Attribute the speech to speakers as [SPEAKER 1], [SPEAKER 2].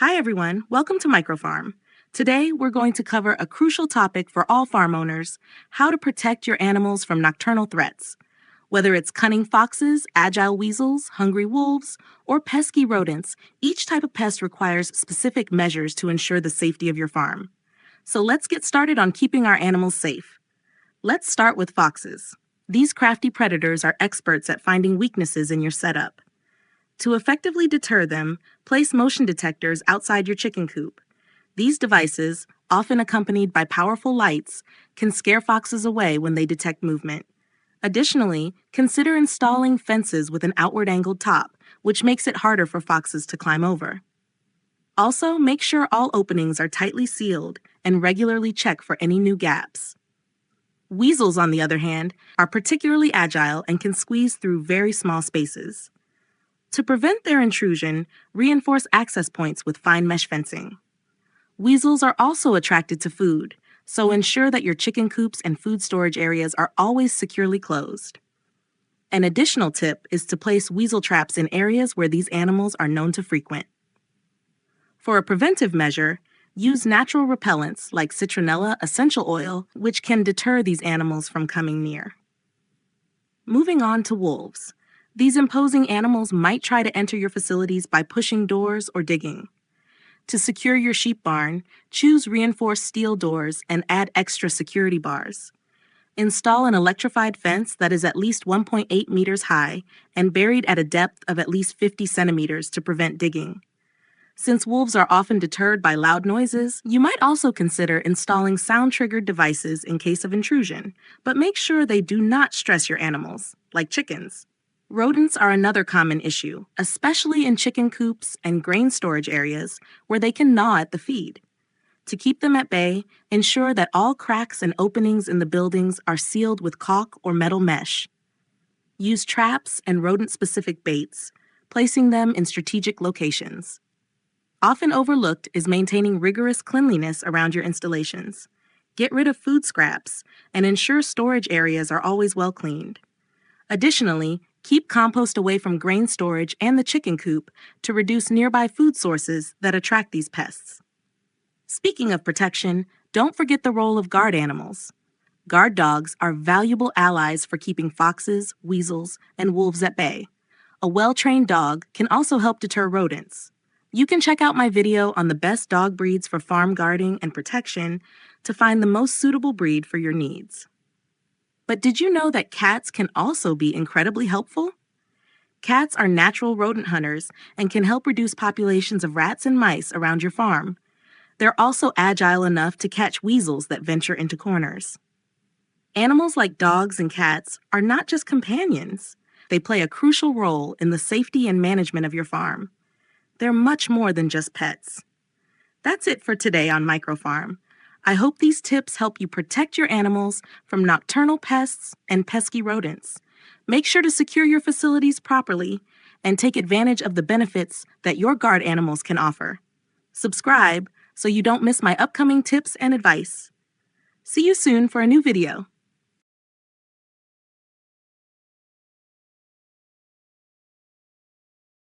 [SPEAKER 1] Hi everyone, welcome to Microfarm. Today we're going to cover a crucial topic for all farm owners: how to protect your animals from nocturnal threats. Whether it's cunning foxes, agile weasels, hungry wolves, or pesky rodents, each type of pest requires specific measures to ensure the safety of your farm. So let's get started on keeping our animals safe. Let's start with foxes. These crafty predators are experts at finding weaknesses in your setup. To effectively deter them, place motion detectors outside your chicken coop. These devices, often accompanied by powerful lights, can scare foxes away when they detect movement. Additionally, consider installing fences with an outward angled top, which makes it harder for foxes to climb over. Also, make sure all openings are tightly sealed and regularly check for any new gaps. Weasels, on the other hand, are particularly agile and can squeeze through very small spaces. To prevent their intrusion, reinforce access points with fine mesh fencing. Weasels are also attracted to food, so ensure that your chicken coops and food storage areas are always securely closed. An additional tip is to place weasel traps in areas where these animals are known to frequent. For a preventive measure, use natural repellents like citronella essential oil, which can deter these animals from coming near. Moving on to wolves. These imposing animals might try to enter your facilities by pushing doors or digging. To secure your sheep barn, choose reinforced steel doors and add extra security bars. Install an electrified fence that is at least 1.8 meters high and buried at a depth of at least 50 centimeters to prevent digging. Since wolves are often deterred by loud noises, you might also consider installing sound-triggered devices in case of intrusion, but make sure they do not stress your animals, like chickens. Rodents are another common issue, especially in chicken coops and grain storage areas where they can gnaw at the feed. To keep them at bay, ensure that all cracks and openings in the buildings are sealed with caulk or metal mesh. Use traps and rodent-specific baits, placing them in strategic locations. Often overlooked is maintaining rigorous cleanliness around your installations. Get rid of food scraps and ensure storage areas are always well cleaned. Additionally, keep compost away from grain storage and the chicken coop to reduce nearby food sources that attract these pests. Speaking of protection, don't forget the role of guard animals. Guard dogs are valuable allies for keeping foxes, weasels, and wolves at bay. A well-trained dog can also help deter rodents. You can check out my video on the best dog breeds for farm guarding and protection to find the most suitable breed for your needs. But did you know that cats can also be incredibly helpful? Cats are natural rodent hunters and can help reduce populations of rats and mice around your farm. They're also agile enough to catch weasels that venture into corners. Animals like dogs and cats are not just companions. They play a crucial role in the safety and management of your farm. They're much more than just pets. That's it for today on Microfarm. I hope these tips help you protect your animals from nocturnal pests and pesky rodents. Make sure to secure your facilities properly and take advantage of the benefits that your guard animals can offer. Subscribe so you don't miss my upcoming tips and advice. See you soon for a new video.